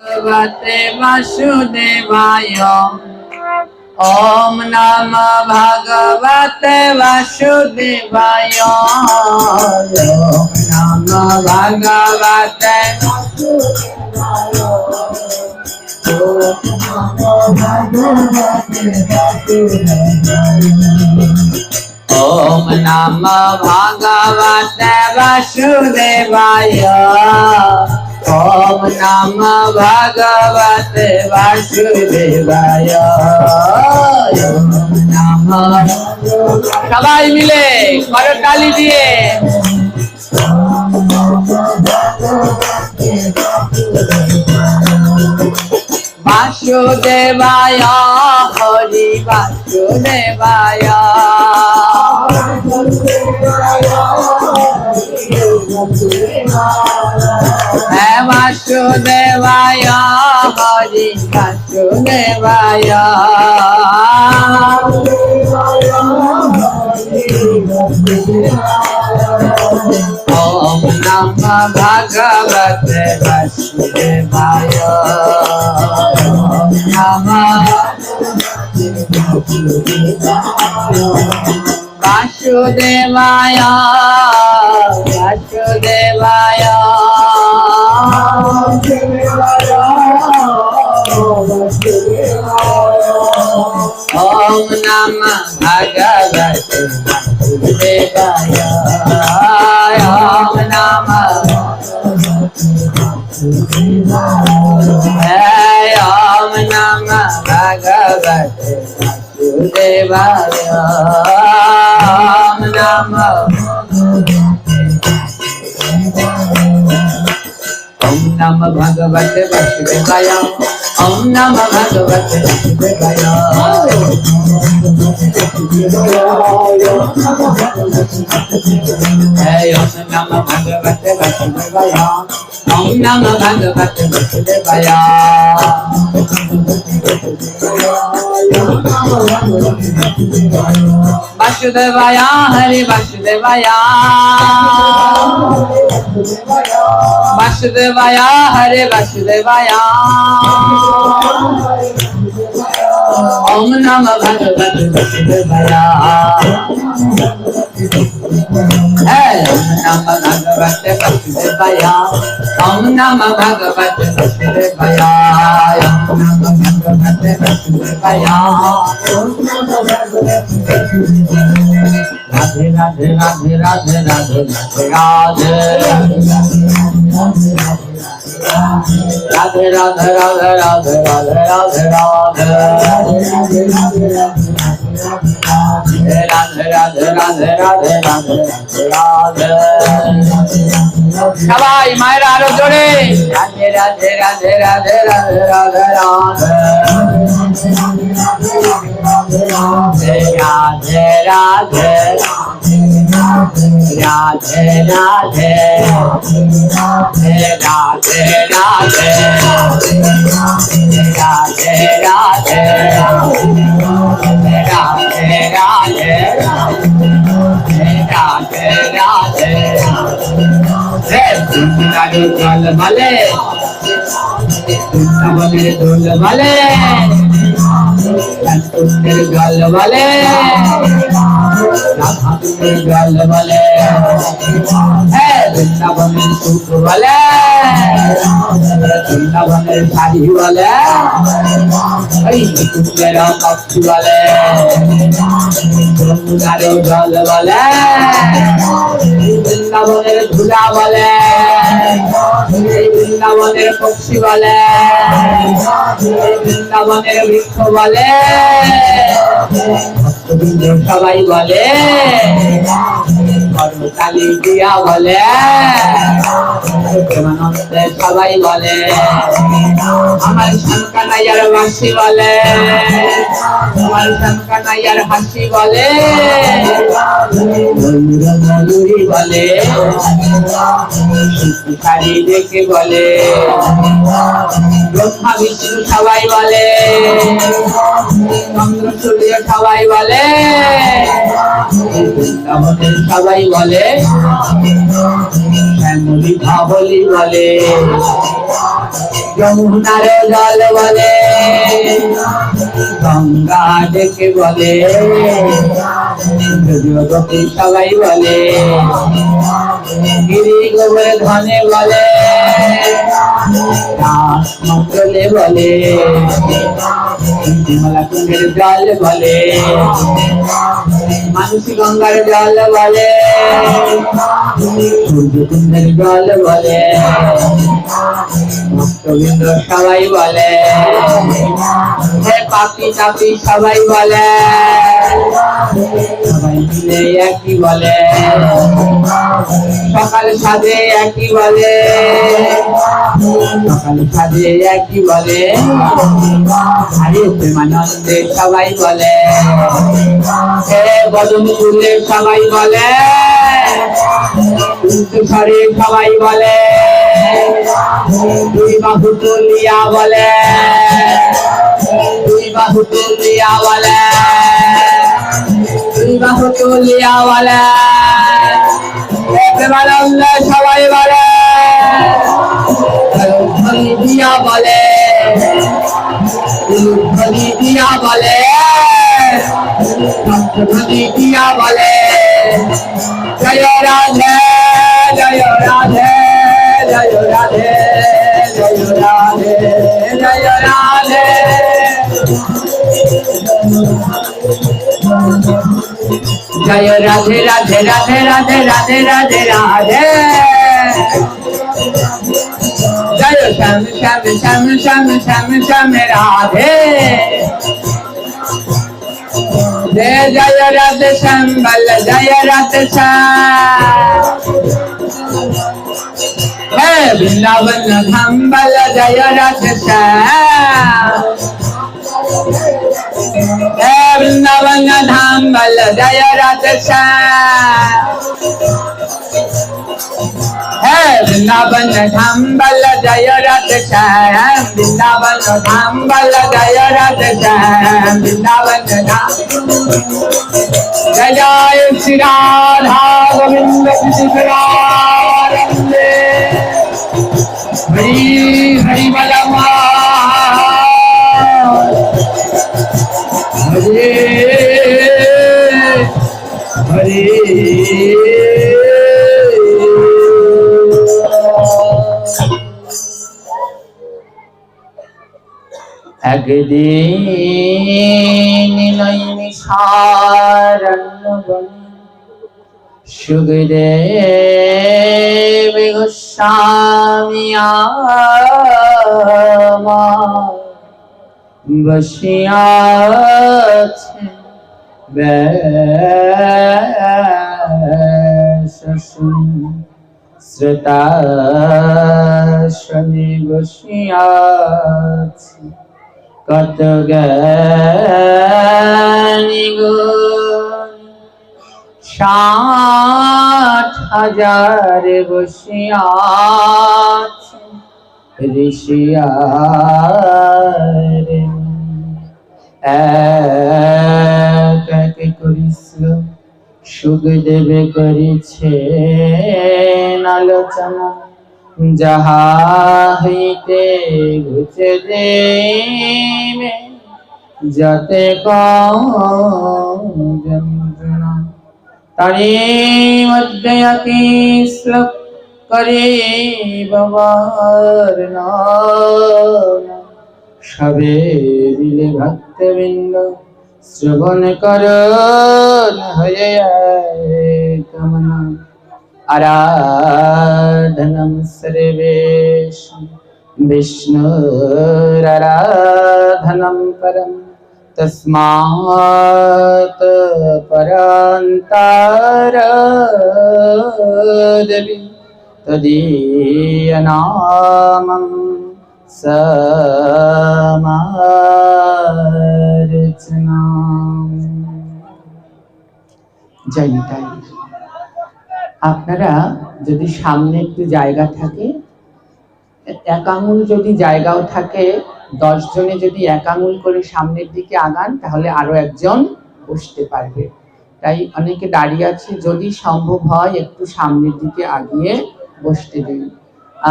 भगवते वासुदेवाय। ओम नमः भगवते वासुदेवाय। ओम नमः भगवते ओम नमः भगवते वासुदेवाय। ओम नमः भगवते वासुदेवाय। ओम नमः সবাই মিলে করতালি দিয়ে वासुदेवाय हरि वासुदेवाय। वासुदेवाय हरि वासुदेवाय। ओम नमः भगवते वासुदेवाय। ओम नमः वासुदेवाय वासुदेवाय। ओम नमः भगवते वासुदेवाय। ओम नमः ओम नमः भगवते वासुदेवाय। ओम नमः ओम नमः भगवते वासुदेवाय। ओम नमः भगवते वासुदेवाय। ओम नमः भगवते वासुदेवाय। ओम नमः भगवते वासुदेवाय। वासुदेवाय हरि वासुदेवाय। वासुदेवाय हरे वासुदेवाय। ओम नमः भगवते वासुदेवाय। ओम नमः भगवते वासुदेवाय। ओम नमः भगवते वासुदेवाय। ओम नमः भगवते वासुदेवाय। राधे राधे राधे राधे राधे राधे राधे राधे राधे राधे राधे राधे राधे राधे राधे राधे राधे। সবাই মায়ের আরো জোরে রাধে রাধে রাধে রাধে রাধে রাধে রাধে রাধে রাধে রাধে राधे राधे राधे राधे राधे राधे राधे राधे राधे जल भले धुल भले जल भले जल भले वृंदावনের সুখ বলে বৃন্দাবনের শাড়ি বলে এই কুকুরের পক্ষী বলে যমুনার জল বলে বৃন্দাবনের ধুলা বলে বৃন্দাবনের পক্ষী বলে বৃন্দাবনের বৃক্ষ বলে সবাই বলে করতালি দিয়া বলে প্রেমানন্দে সবাই বলে আমার শানকানাইয়ার বাঁশি বলে আমার শানকানাইয়ার হাসি বলে ময়ূরী বলে শাড়ি দেখে বলে ব্রহ্মা বিষ্ণু সবাই বলে চন্দ্র সূর্য সবাই বলে সবাই বলে শ্যামলী ভাবলি বলে যমুনার জল বলে গঙ্গা ডেকে বলে গোপী সবাই বলে গিরি গোবর্ধনে বলে মঙ্গলে বলে বিমলা কুণ্ডের জল বলে মানসী গঙ্গার জল বলে সূর্যকুণ্ডের জল বলে ভক্তবৃন্দ সবাই বলে হে পাপি তাপি সবাই বলে সবাই মিলে একই বলে সকাল সাজে একই বলে সকাল সাজে একই বলে আরে প্রেমানন্দে সবাই বলে হে বদন ফুলে সবাই বলে স্বরে সবাই বলে দুই বাহু তুলিয়া বলে দুই বাহু তুলিয়া বলে দুই বাহু তুলিয়া বলে প্রেমানন্দ সবাই বলে ধ্বনি দিয়া বলে ধ্বনি দিয়া বলে ধ্বনি দিয়া বলে জয় রাধে জয় রাধে জয় রাধে জয় রাধে জয় রাধে জয় রাধে রাধে রাধে রাধে রাধে রাধে রাধে জয় শ্যাম শ্যাম শ্যাম শ্যাম শ্যাম শ্যাম রাধে जय जय राधे श्याम बल जय राधे श्याम हे वृंदावन धाम बल जय राधे श्याम हे वृंदावन धाम बल जय राधे श्याम हे वृंदावन धाम बल जय राधे श्याम वृंदावन धाम बल जय राधे श्याम वृंदावन धाम जय जय श्री राधा गोविंद कृष्ण राधे हरि हरि बलवा हरे हरे একদিন নৈমিষারণ্য বনে সুখদেব গোস্বামী বসিয়াছে শ্রোতাসনে বসিয়াছে কত জ্ঞানী গুণ 60,000 বসিয়াছে ঋষিয়ারে এক এক করিছিল সুখদেবে করিছেন আলোচনা যাহা হইতে ঘুচে দেবে যাতে যন্ত্রণা তারি মধ্যে একই শ্লোক করে বাবার সবে মিলে ভক্তবৃন্দ শ্রবণ করণ হয়ে কামনা আরাধনম সর্বেশম বিষ্ণুরারাধনম পরম তস্মাৎ পরান্তর দেবী তদীয়নামং সমার্চনা। জয় নিতাই। আপনারা যদি সামনে একটু জায়গা থাকে, এক আঙুল যদি জায়গাও থাকে, 10 জনে যদি এক আঙুল করে সামনের দিকে আগান তাহলে আরো একজন বসতে পারবে। তাই অনেকে দাঁড়িয়ে আছে, যদি সম্ভব হয় একটু সামনের দিকে আগিয়ে বসতে দিন।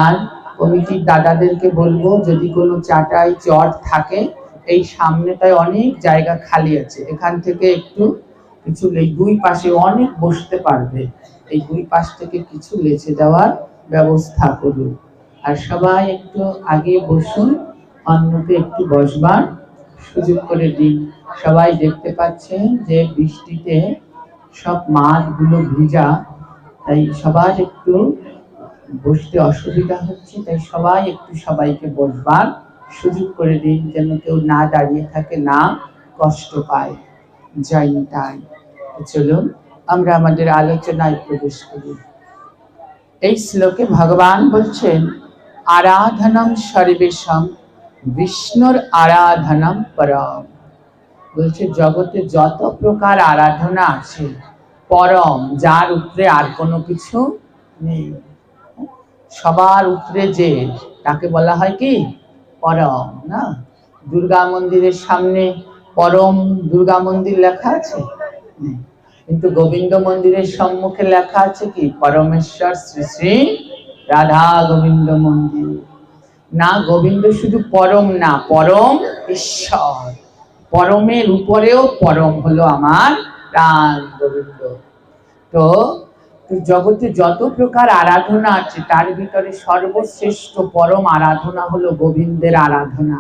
আর কমিটির দাদাদেরকে বলবো যদি কোনো চাটাই চট থাকে এই সামনেটায় অনেক জায়গা খালি আছে, এখান থেকে একটু কিছু এই দুই পাশে অনেক বসতে পারবে, এই দুই পাশ থেকে কিছু লেচে দেওয়ার ব্যবস্থা করুন। আর সবাই একটু আগে বসুন, অন্যকে একটু বসবার সুযোগ করে দিন। সবাই দেখতে পাচ্ছেন যে বৃষ্টিতে সব মাঠগুলো ভিজা, তাই সবার একটু বসতে অসুবিধা হচ্ছে, তাই সবাই একটু সবাইকে বসবার সুযোগ করে দিন, যেন কেউ না দাঁড়িয়ে থাকে, না কষ্ট পায়। জয় নিতাই। চলুন আমরা আমাদের আলোচনায় প্রবেশ করি। এই শ্লোকে ভগবান বলছেন আরাধনম সর্বেশম বিষ্ণুর আরাধনম পরম। বলছে জগতে যত প্রকার আরাধনা আছে পরম, যার উপরে আর কোনো কিছু নেই, সবার উপরে যে, তাকে বলা হয় কি পরম। না, দুর্গা মন্দিরের সামনে পরম দুর্গা মন্দির লেখা আছে, কিন্তু গোবিন্দ মন্দিরের সম্মুখে লেখা আছে কি পরমেশ্বর শ্রী শ্রী রাধা গোবিন্দ মন্দির। না, গোবিন্দ শুধু পরম না, পরম ঈশ্বর, পরমের উপরেও পরম হলো আমার প্রাণ গোবিন্দ। তো জগতে যত প্রকার আরাধনা আছে তার ভিতরে সর্বশ্রেষ্ঠ পরম আরাধনা হলো গোবিন্দের আরাধনা,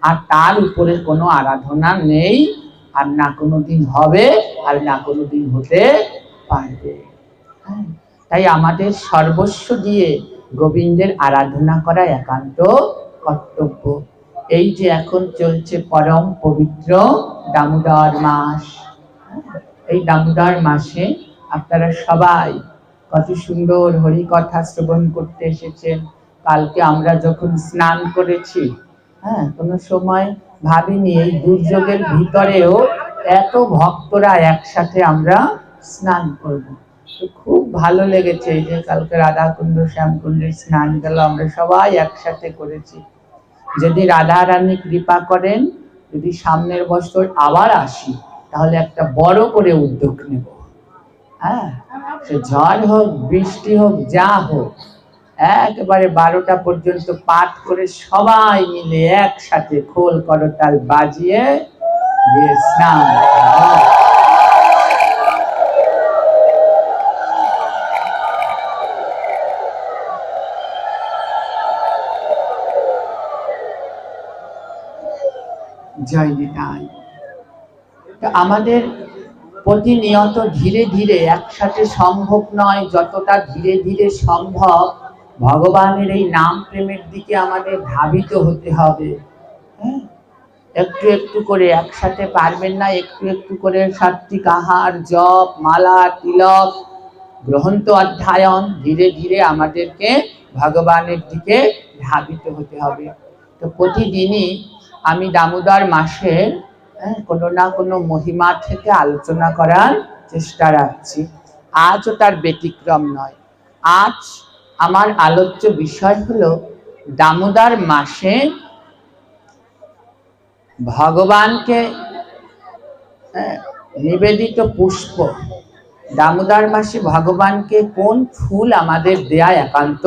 আর তার উপরে কোনো আরাধনা নেই, আর না কোনোদিন হবে, আর না কোনোদিন হতে পারবে। তাই আমাদের সর্বস্ব দিয়ে গোবিন্দের আরাধনা করা একান্ত কর্তব্য। এই যে এখন চলছে পরম পবিত্র দামোদর মাস, এই দামোদর মাসে আপনারা সবাই কত সুন্দর হরি কথা শ্রবণ করতে এসেছেন। কালকে আমরা যখন স্নান করেছি, কোনো সময় ভাবিনি এই দুর্যোগের ভিতরেও এত ভক্তরা একসাথে আমরা স্নান করব। তো খুব ভালো লেগেছে যে কালকে রাধাকুণ্ড শ্যামকুণ্ডের স্নান গেল আমরা সবাই একসাথে করেছি। যদি রাধা রানী কৃপা করেন, যদি সামনের বছর আবার আসি, তাহলে একটা বড় করে উদ্যোগ নেব। সে ঝড় হোক বৃষ্টি হোক যা হোক, একেবারে 12টা পর্যন্ত পাঠ করে সবাই মিলে একসাথে খোল করতাল বাজিয়ে স্নান। জয় নিতাই। তো আমাদের প্রতিনিয়ত ধীরে ধীরে, একসাথে সম্ভব নয়, যতটা ধীরে ধীরে সম্ভব ভগবানের এই নাম প্রেমের দিকে আমাদের ধাবিত হতে হবে। একটু একটু করে, একসাথে পারবেন না, একটু একটু করে সাত্বিক আহার, জপ, মালা, তিলক, গ্রন্থ অধ্যয়ন, ধীরে ধীরে আমাদেরকে ভগবানের দিকে ধাবিত হতে হবে। তো প্রতিদিনই আমি দামোদর মাসে কোনো না কোনো মহিমা থেকে আলোচনা করার চেষ্টা রাখছি। আজও তার ব্যতিক্রম নয়। আজ আমার আলোচ্য বিষয় হলো দামোদর মাসে ভগবানকে নিবেদিত পুষ্প। দামোদর মাসে ভগবানকে কোন ফুল আমাদের দেয়া একান্ত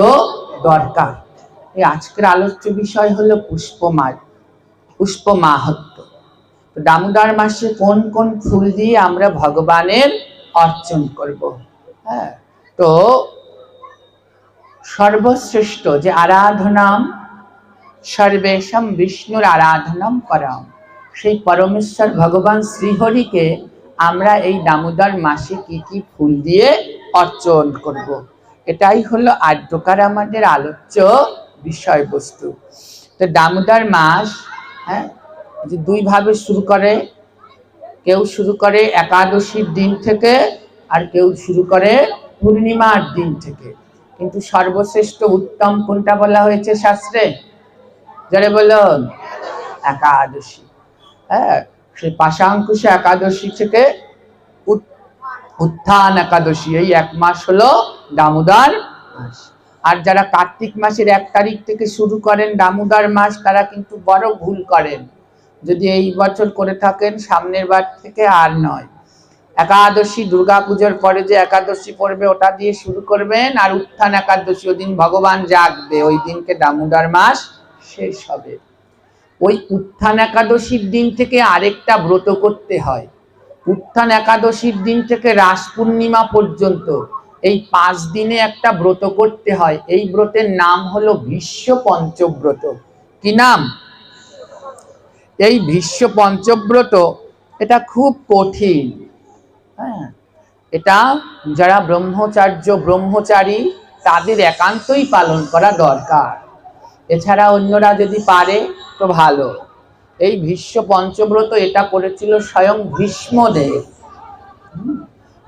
দরকার। এই আজকের আলোচ্য বিষয় হলো পুষ্প মাহাত্ম্য। দামোদর মাসে কোন কোন ফুল দিয়ে আমরা ভগবানের অর্চন করব। তো সর্বশ্রেষ্ঠ যে আরাধনাম সর্বেশম বিষ্ণুর আরাধনাম পরম, সেই পরমেশ্বর ভগবান শ্রীহরিকে আমরা এই দামোদর মাসে কি কি ফুল দিয়ে অর্চন করব, এটাই হলো আদ্যকার আমাদের আলোচ্য বিষয়বস্তু। তো দামোদর মাস যে দুই ভাবে শুরু করে, কেউ শুরু করে একাদশীর দিন থেকে, আর কেউ শুরু করে পূর্ণিমার দিন থেকে। কিন্তু সর্বশ্রেষ্ঠ উত্তম কোনটা বলা হয়েছে শাস্ত্রে? যারা বলুন একাদশী। সেই পাশাঙ্কুশে একাদশী থেকে উত্থান একাদশী, এই এক মাস হলো দামোদর মাস। আর যারা কার্তিক মাসের 1 তারিখ থেকে শুরু করেন দামোদর মাস, তারা কিন্তু বড় ভুল করেন। যদি এই বছর করে থাকেন, সামনের বার থেকে আর নয়। একাদশী দুর্গাপুজোর পরে যে একাদশী পড়বে ওটা দিয়ে শুরু করবেন, আর উত্থান একাদশী, ওই দিন ভগবান জাগবে, ওই দিনকে দামোদর মাস শেষ হবে। ওই উত্থান একাদশীর দিন থেকে আরেকটা ব্রত করতে হয়। উত্থান একাদশীর দিন থেকে রাস পূর্ণিমা পর্যন্ত এই 5 দিনে একটা ব্রত করতে হয়। এই ব্রতের নাম হলো ভীষ্ম পঞ্চব্রত। কি নাম? এই ভীষ্ম পঞ্চব্রত এটা খুব কঠিন। হ্যাঁ, এটা যারা ব্রহ্মচারী তাদের একান্তই পালন করা দরকার। এছাড়া অন্যরা যদি পারে তো ভালো। এই ভীষ্ম পঞ্চব্রত এটা করেছিল স্বয়ং ভীষ্মদেব।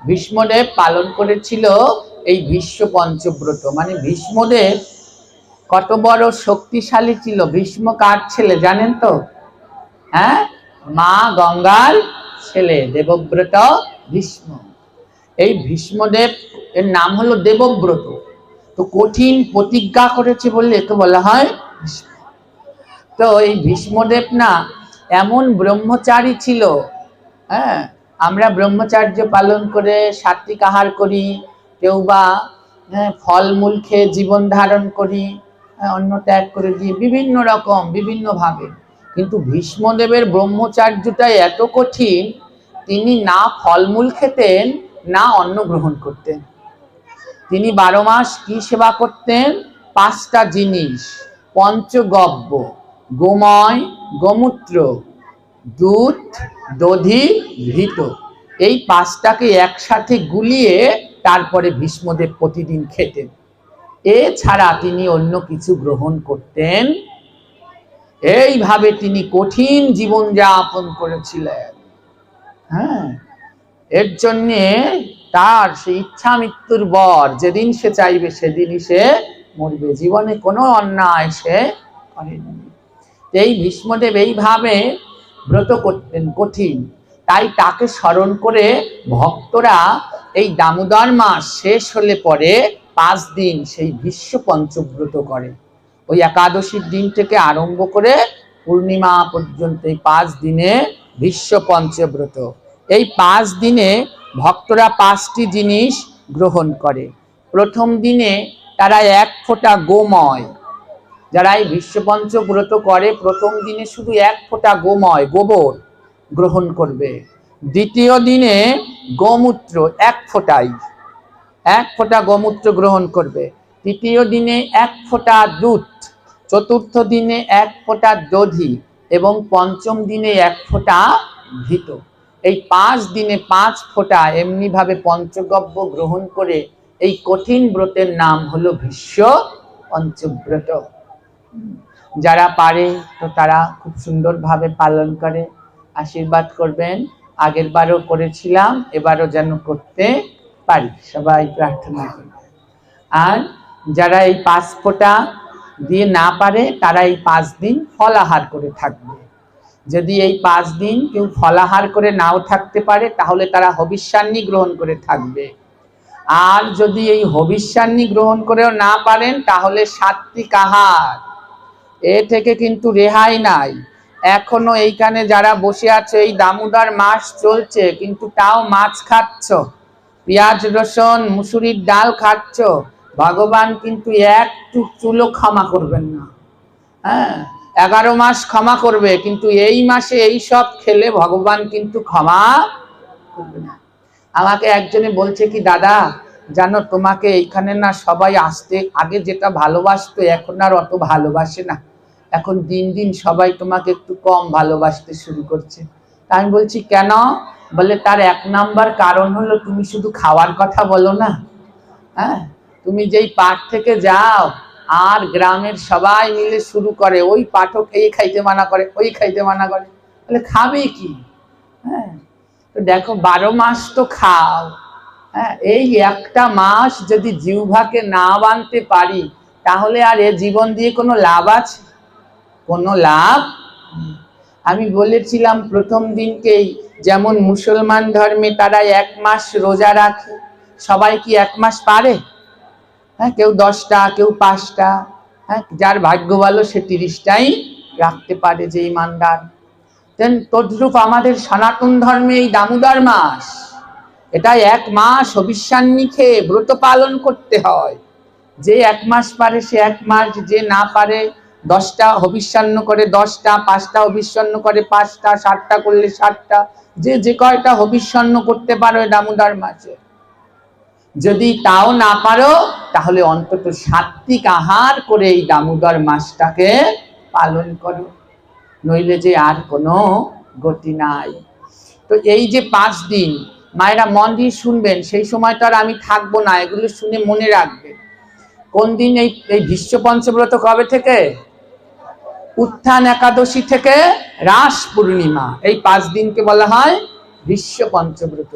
ভীষ্মদেব পালন করেছিল এই ভীষ্ম পঞ্চব্রত। মানে ভীষ্মদেব কত বড় শক্তিশালী ছিল। ভীষ্ম কার ছেলে জানেন তো? হ্যাঁ, মা গঙ্গার ছেলে দেবব্রত ভীষ্ম। এই ভীষ্মদেব এর নাম হলো দেবব্রত। তো কঠিন প্রতিজ্ঞা করেছে বললে তো বলা হয় ভীষ্ম। তো এই ভীষ্মদেব না এমন ব্রহ্মচারী ছিল। হ্যাঁ, আমরা ব্রহ্মচার্য পালন করে সাত্বিক আহার করি, কেউ বা ফলমূল খেয়ে জীবন ধারণ করি, অন্ন ত্যাগ করে দিয়ে বিভিন্ন রকম বিভিন্নভাবে। কিন্তু ভীষ্মদেবের ব্রহ্মচার্যটাই এত কঠিন, তিনি না ফলমূল খেতেন না অন্ন গ্রহণ করতেন। তিনি 12 মাস কি সেবা করতেন? 5টা জিনিস, পঞ্চগব্য, গোময়, গোমূত্র, দুধ, দধি, ঘৃত, এই 5টাকে একসাথে গুলিয়ে তারপরে ভীষ্মদেব প্রতিদিন খেতেন। এছাড়া তিনি অন্য কিছু গ্রহণ করতেন। এইভাবে তিনি কঠিন জীবন যাপন করেছিলেন। হ্যাঁ, এর জন্যে তার সেই ইচ্ছা মৃত্যুর বর, যেদিন সে চাইবে সেদিনই সে মরবে। জীবনে কোনো অন্যায় সে করেনি। এই ভীষ্মদেব এইভাবে ব্রত করতেন কঠিন। তাই তাকে স্মরণ করে ভক্তরা এই দামোদর মাস শেষ হলে পরে 5 দিন সেই ভীষ্ম পঞ্চব্রত করে। ওই একাদশীর দিন থেকে আরম্ভ করে পূর্ণিমা পর্যন্ত এই 5 দিনে ভীষ্ম পঞ্চব্রত। এই 5 দিনে ভক্তরা 5টি জিনিস গ্রহণ করে। প্রথম দিনে তারা 1 ফোঁটা গোময়, যারা এই ভীষ্ম পঞ্চব্রত করে প্রথম দিনে শুধু 1 ফোঁটা গোময়, গোবর গ্রহণ করবে। দ্বিতীয় দিনে গোমূত্র 1 ফোঁটা গোমূত্র গ্রহণ করবে। তৃতীয় দিনে 1 ফোঁটা দুধ, চতুর্থ দিনে 1 ফোঁটা দধি এবং পঞ্চম দিনে 1 ফোঁটা ঘৃত। এই 5 দিনে 5 ফোঁটা এমনি ভাবে পঞ্চগব্য গ্রহণ করে এই কঠিন ব্রতের নাম হলো ভীষ্ম পঞ্চব্রত। যারা পারে তো তারা খুব সুন্দরভাবে পালন করে। আশীর্বাদ করবেন। আগের বারও করেছিলাম, এবারও যেন করতে পারি, সবাই প্রার্থনা করবেন। আর যারা এই 5 ফোঁটা দিয়ে না পারে তারা এই 5 দিন ফলাহার করে থাকবে। যদি এই 5 দিন কেউ ফলাহার করে নাও থাকতে পারে তাহলে তারা হবিষ্যান্নি গ্রহণ করে থাকবে। আর যদি এই হবিষ্যান্নি গ্রহণ করেও না পারেন তাহলে সাত্বিক আহার, এ থেকে কিন্তু রেহাই নাই। এখনো এইখানে যারা বসে আছে এই দামোদর মাস চলছে কিন্তু তাও মাছ খাচ্ছ, পেঁয়াজ রসুন মুসুরির ডাল খাচ্ছ, ভগবান কিন্তু একটু চুলো ক্ষমা করবেন না। হ্যাঁ, 11 মাস ক্ষমা করবে, কিন্তু এই মাসে এই সব খেলে ভগবান কিন্তু ক্ষমা করবে না। আমাকে একজনে বলছে কি, দাদা জানো তোমাকে এইখানে না সবাই আসতে আগে যেটা ভালোবাসতো এখন আর অত ভালোবাসে না, এখন দিন দিন সবাই তোমাকে একটু কম ভালোবাসতে শুরু করছে। তা আমি বলছি কেন? বলে তার 1 নাম্বার কারণ হলো তুমি শুধু খাওয়ার কথা বলো না। হ্যাঁ, তুমি যেই পাঠ থেকে যাও আর গ্রামের সবাই মিলে শুরু করে ওই পাঠক এই খাইতে মানা করে, ওই খাইতে মানা করে, তাহলে খাবে কি? হ্যাঁ, তো দেখো 12 মাস তো খাও। হ্যাঁ, এই একটা মাস যদি জিহ্বাকে না বানতে পারি তাহলে আর এ জীবন দিয়ে কোনো লাভ আছে? কোনো লাভ। আমি বলেছিলাম প্রথম দিনকেই, যেমন মুসলমান ধর্মে তারা 1 মাস রোজা রাখে। সবাই কি 1 মাস পারে? হ্যাঁ, কেউ 10টা, কেউ 5টা। হ্যাঁ, যার ভাগ্য ভালো সে 30টাই রাখতে পারে, যে ইমানদার। তদ্রূপ আমাদের সনাতন ধর্মে এই দামোদর মাস এটা 1 মাস হবিষ্যান্নি খেয়ে ব্রত পালন করতে হয়। যে 1 মাস পারে সে 1 মাস, যে না পারে 10টা হবিষ্যান্ন করে 10টা, 5টা হবিষ্যান্ন করে 5টা, 7টা করলে 7টা, যে কয়টা হবিষ্যান্ন করতে পারো দামোদর মাসে। যদি তাও না পারো তাহলে অন্তত সাত্বিক আহার করে এই দামোদর মাসটাকে পালন করো, নইলে যে আর কোনো গতি নাই। তো এই যে 5 দিন মায়েরা মন দিয়ে শুনবেন, সেই সময় তো আর আমি থাকবো না, এগুলো শুনে মনে রাখবেন। কোন দিন? এই ভীষ্ম পঞ্চব্রত কবে থেকে? উত্থান একাদশী থেকে রাস পূর্ণিমা, এই 5 দিনকে বলা হয় ভীষ্ম পঞ্চব্রত।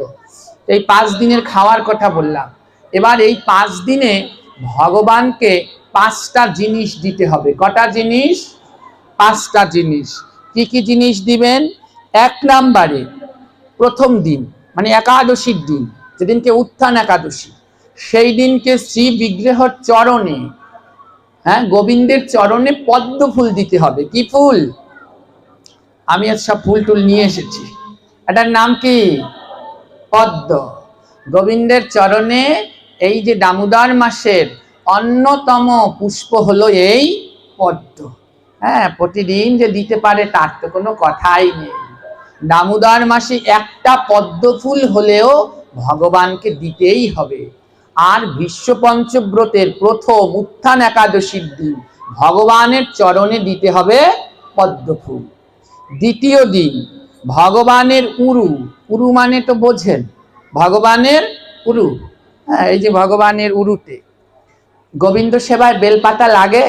এই 5 দিনের খাওয়ার কথা বললাম। এবার এই 5 দিনে ভগবানকে 5টা জিনিস দিতে হবে। কটা জিনিস? 5টা জিনিস। কি কি জিনিস দিবেন? 1 নম্বরে প্রথম দিন মানে একাদশীর দিন, যেদিনকে উত্থান একাদশী, সেই দিনকে শ্রী বিগ্রহের চরণে, গোবিন্দের চরণে পদ্ম ফুল দিতে হবে। কি ফুল? আমি আজ সব ফুল টুল নিয়ে এসেছি। এটার নাম কি? পদ্ম। গোবিন্দের চরণে এই যে দামোদর মাসের অন্যতম পুষ্প হলো এই পদ্ম। প্রতিদিন যে দিতে পারে তার তো কোনো কথাই নেই। দামোদর মাসে একটা পদ্ম ফুল হলেও ভগবানকে দিতেই হবে। আর ভীষ্ম পঞ্চব্রতের প্রথম উত্থান একাদশীর দিন ভগবানের চরণে দিতে হবে পদ্ম ফুল। দ্বিতীয় দিন ভগবানের উরু, উরু মানে তো বোঝেন, ভগবানের উরু, এই যে ভগবানের উরুতে গোবিন্দ সেবায় বেলপাতা লাগে?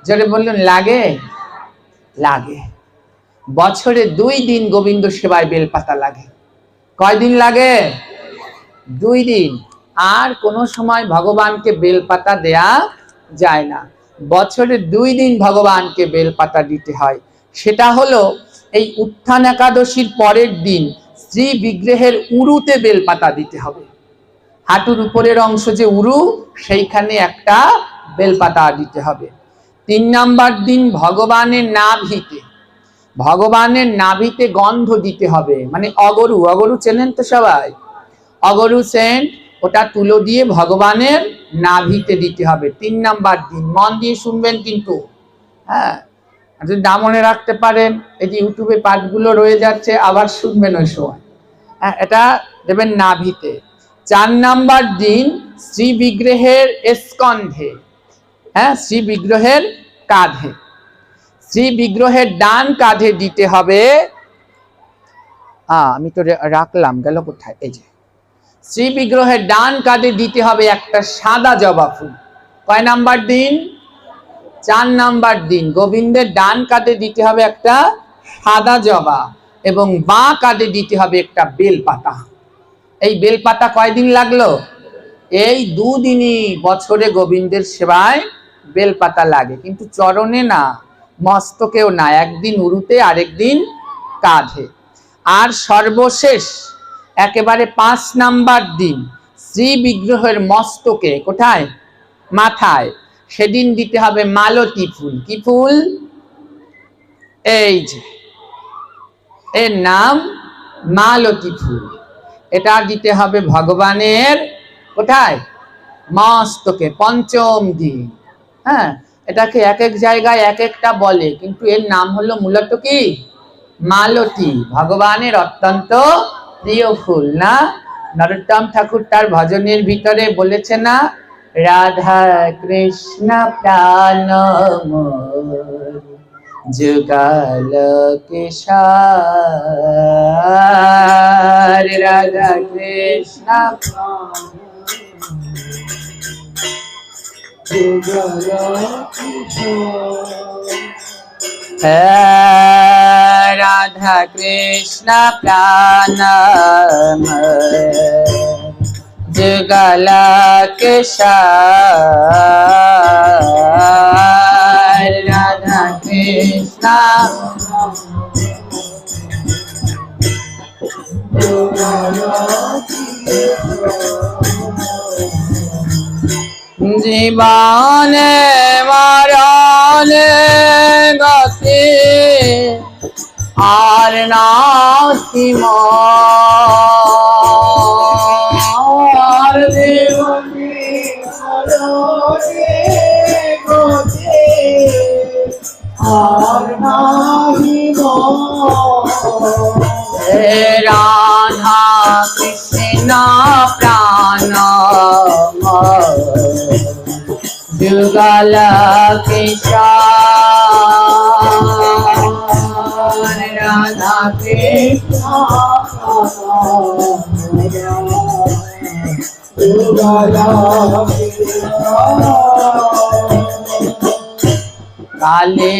জোরে বললেন, লাগে? লাগে। বছরে 2 দিন গোবিন্দ সেবায় বেলপাতা লাগে। কয় দিন লাগে? 2 দিন। আর কোনো সময় ভগবানকে বেলপাতা দেয়া যায় না। বছরে 2 দিন ভগবানকে বেলপাতা দিতে হয়। সেটা হলো এই উত্থান একাদশীর পরের দিন শ্রী বিগ্রহের উরুতে বেলপাতা দিতে হবে। হাঁটুর উপরের অংশ যে উরু, সেইখানে একটা বেলপাতা দিতে হবে। 3 নম্বর দিন ভগবানের নাভিতে, ভগবানের নাভিতে গন্ধ দিতে হবে, মানে অগরু, অগরু চেনেন তো সবাই? অগরু সেন্ট, ওটা তুলো দিয়ে ভগবানের নাভিতে দিতে হবে 3 নম্বর দিন। মন দিয়ে শুনবেন কিন্তু, যদি না মনে রাখতে পারেন, এই যে ইউটিউবে পাঠগুলো রয়ে যাচ্ছে, আবার শুনবেন ওই সময়। এটা দেবেন নাভিতে। 4 নম্বর দিন শ্রী বিগ্রহের স্কন্ধে, শ্রী বিগ্রহের কাঁধে, শ্রী বিগ্রহের ডান কাঁধে দিতে হবে। আমি তো রাখলাম, গেল কোথায়? এই যে শ্রী বিগ্রহের ডান কাঁধে দিতে হবে একটা সাদা জবা ফুল। কয় নাম্বার দিন? 4 নাম্বার দিন গোবিন্দের ডান কাঁধে দিতে হবে একটা সাদা জবা, এবং বাঁ কাঁধে দিতে হবে একটা বেলপাতা। এই বেলপাতা কয়দিন লাগলো? এই 2 দিনই বছরে গোবিন্দের সেবায় বেলপাতা লাগে, কিন্তু চরণে না, মস্তকেও না, একদিন উরুতে আরেকদিন কাঁধে। আর সর্বশেষ একেবারে 5 নাম্বার দিন শ্রী বিগ্রহের মস্তকে, কোথায়? মাথায়, সেদিন দিতে হবে মালতী ফুল। কি ফুল? এই যে এর নাম মালতী ফুল। এটা দিতে হবে ভগবানের কোথায়? মস্তকে, পঞ্চম দিন। এটাকে এক এক জায়গায় এক একটা বলে, কিন্তু এর নাম হলো মূলত কি? মালতী, ভগবানের অত্যন্ত প্রিয় ফুল না? নরোত্তম ঠাকুর তার ভজনের ভিতরে বলেছে না, রাধা কৃষ্ণ প্রাণ মোর যুগল কিশোর, রাধা কৃষ্ণ যুগল কিশোর, রাধা কৃষ্ণ প্রাণ যুগল কিশোর, রাধা কৃষ্ণ জীবনে মরণে গতি আর নাহি মোর, রাধা কৃষ্ণ প্রাণ যুগল কিশোর রাধা কৃষ্ণ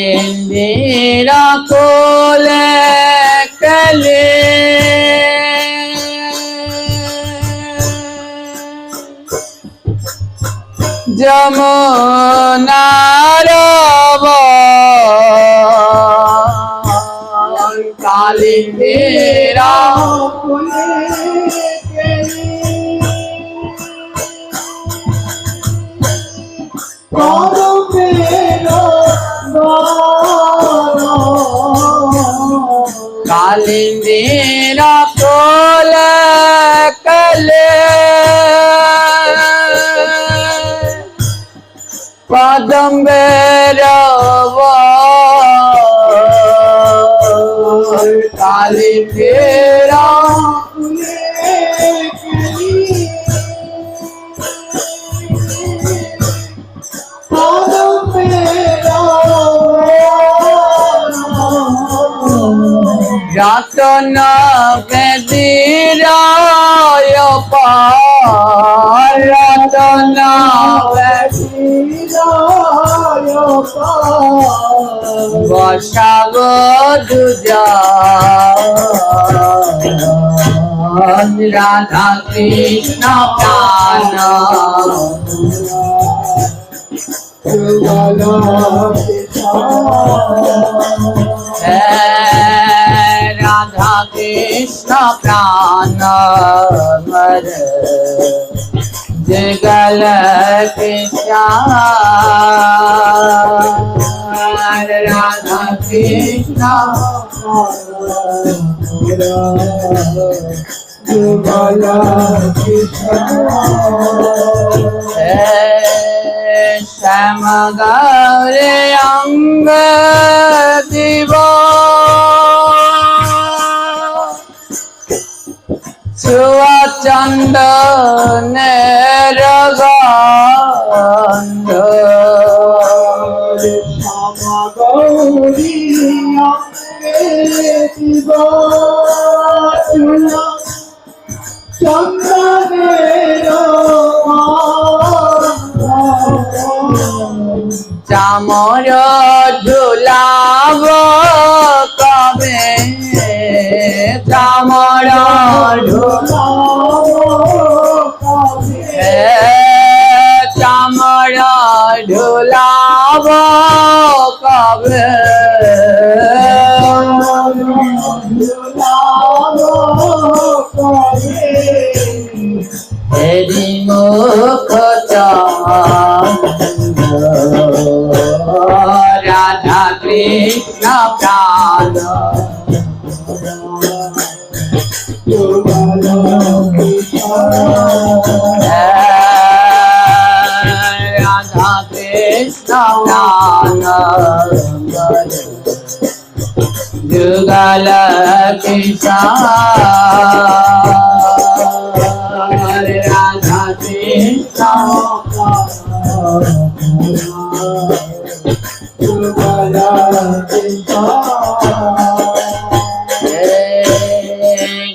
কালিন্দিরা কোলে কলে যমুনার কালিন্দিরা কোলে কালিন্দিরা কোলে কলে কদম্বের কালিন্দিরা রতন বেদিরায় পার রতন বেদিরায় পার বসাব দুজন রাধা কৃষ্ণ প্রাণ রাধা কৃষ্ণ প্রাণ মর জগল কৃষ্ণ রাধা কৃষ্ণ যুগল শ্যাম গৌরে অঙ্গ দিব ছুয়া চন্দনের গন্ধ শ্যাম গৌরী দিব চন্দনের চামর ঝুলাব কবে চামর ঝুলাব কবে চামর ঝুলাব কবে ঝুলাব কবে হেরি মুখ রাধা কৃষ্ণ প্রাণ রাধা কৃষ্ণ প্রাণ যুগল কিশোর রাধা কৃষ্ণ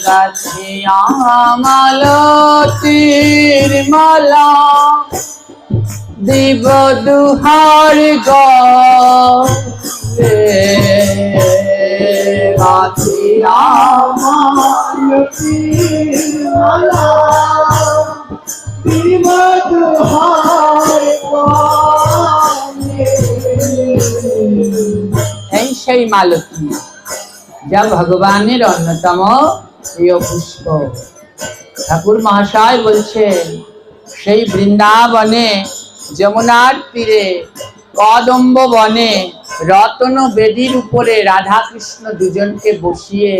গাছিয়া মালতীর মালা দিব দুহার গে গাছিয়া মালতীর মালা দিব দুহার এই সেই মালতী যা ভগবানের অন্যতম প্রিয় পুষ্প। ঠাকুর মহাশয় বলছেন সেই বৃন্দাবনে যমুনার তীরে কদম্ব বনে রতন বেদির উপরে রাধা কৃষ্ণ দুজনকে বসিয়ে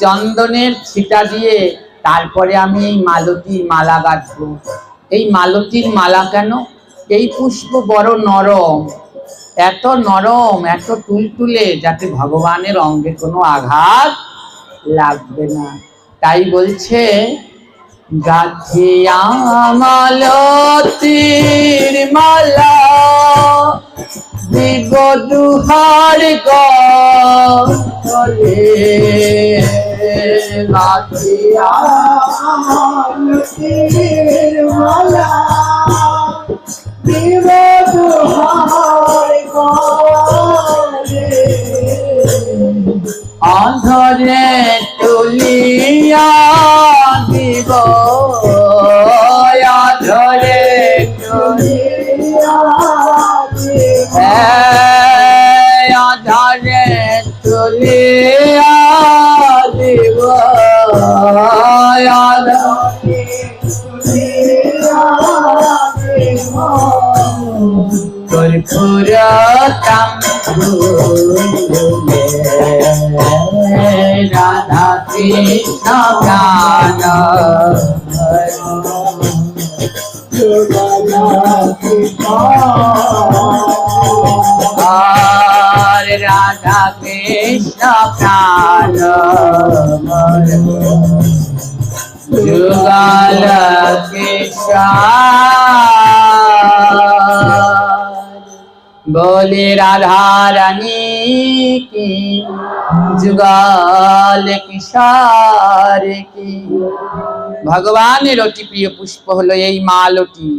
চন্দনের ছিটা দিয়ে তারপরে আমি এই মালতীর মালা গাঁথব। এই মালতীর মালা কেন? এই পুষ্প বড় নরম, এত নরম, এত তুলতুলে, যাতে ভগবানের অঙ্গে কোনো আঘাত লাগবে না। তাই বলছে, গাথিয়া মালতীর মালা দিব দুহার গলে, গাথিয়া মালতীর মালা দিব দুহার গলে, অধরে তুলিয়া দিব, অধরে তুলিয়া দিব, অধরে তুলিয়া দিব, অধরে তুলিয়া দিব, কর্পূরতাম রাধা কৃষ্ণ গান, আর রাধা কৃষ্ণ প্রাণ যুগল কৃষ্ণ बोले राधा रानी की, जुगल किशोर की। ভগবানের অতি প্রিয় পুষ্প হলো এই মালতী।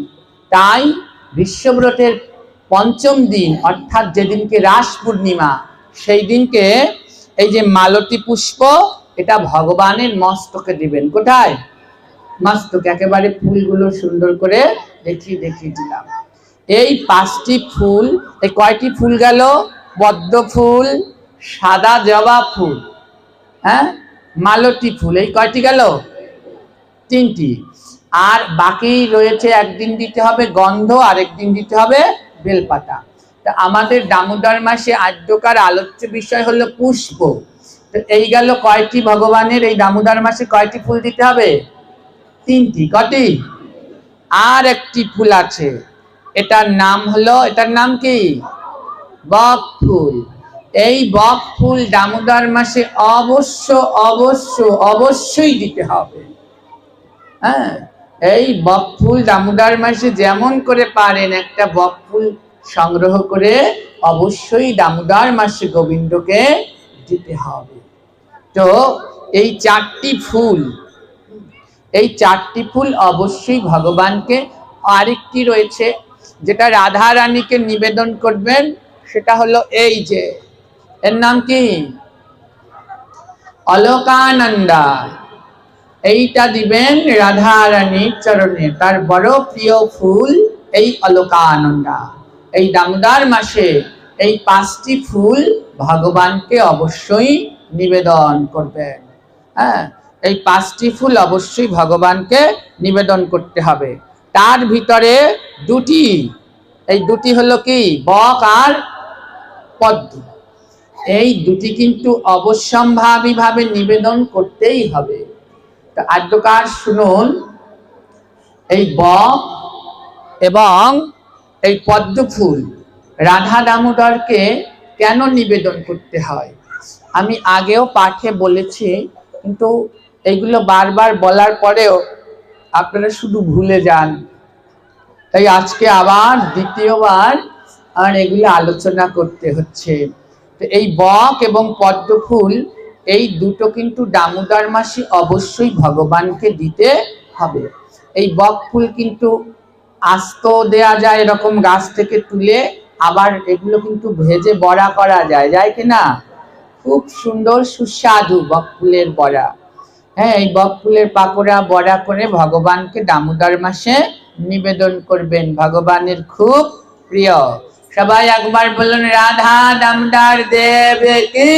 তাই বিশ্বব্রতের পঞ্চম দিন, অর্থাৎ যেদিনকে রাস পূর্ণিমা, সেই দিনকে এই যে মালতী পুষ্প, এটা ভগবানের মস্তকে দিবেন। কোথায়? মস্তকে। একেবারে ফুলগুলো সুন্দর করে দেখিয়ে দিলাম। এই 5টি ফুল, এই কয়টি ফুল গেল? পদ্ম ফুল, সাদা জবা ফুল, হ্যাঁ, মালতী ফুল, এই কয়টি গেল? 3টি। আর বাকি রয়েছে, একদিন দিতে হবে গন্ধ, আর একদিন দিতে হবে বেলপাতা। তা আমাদের দামোদর মাসে আদ্যকার আলোচ্য বিষয় হলো পুষ্প। তো এই গেল কয়টি ভগবানের এই দামোদর মাসে কয়টি ফুল দিতে হবে? 3টি। কটি? আর একটি ফুল আছে, এটার নাম হলো, এটার নাম কি? বক ফুল। এই বক ফুল দামোদর মাসে অবশ্যই দিতে হবে। হ্যাঁ, এই বক ফুল দামোদর মাসে যেমন করে পারেন একটা বক ফুল সংগ্রহ করে অবশ্যই দামোদর মাসে গোবিন্দকে দিতে হবে। তো এই 4টি ফুল, এই 4টি ফুল অবশ্যই ভগবানকে। আরেকটি রয়েছে যেটা রাধা রানীকে নিবেদন করবেন, সেটা হলো এই যে, এর নাম কি? অলকানন্দা। এইটা দিবেন রাধা রানীর চরণে। তার বড় প্রিয় ফুল এই অলকানন্দা। এই দামোদর মাসে এই 5টি ফুল ভগবানকে অবশ্যই নিবেদন করবেন। হ্যাঁ, এই 5টি ফুল অবশ্যই ভগবানকে নিবেদন করতে হবে। তার ভিতরে 2টি, এই 2টি হলো কি? বক আর পদ্ম। এই 2টি কিন্তু অবশ্যম্ভাবী ভাবে নিবেদন করতেই হবে। তো আদ্যকার শুনুন, এই বক এবং এই পদ্ম ফুল রাধা দামোদরকে কেন নিবেদন করতে হয়? আমি আগেও পাঠে বলেছি, কিন্তু এইগুলো বারবার বলার পরেও আপনারা শুধু ভুলে যান। তাই আজকে আবার দ্বিতীয়বার আর এগুলো আলোচনা করতে হচ্ছে। তো এই বক এবং পদ্ম ফুল, এই দুটো কিন্তু দামোদর মাসে অবশ্যই ভগবানকে দিতে হবে। এই বক ফুল কিন্তু আস্ত দেয়া যায়, এরকম গাছ থেকে তুলে, আবার এগুলো কিন্তু ভেজে বড়া করা যায়, যায় কিনা? খুব সুন্দর সুস্বাদু বক ফুলের বড়া। হ্যাঁ, এই বক ফুলের পাকোড়া বড়া করে ভগবানকে দামোদর মাসে নিবেদন করবেন, ভগবানের খুব প্রিয়। সবাই একবার বলুন, রাধা দামোদর দেব কি।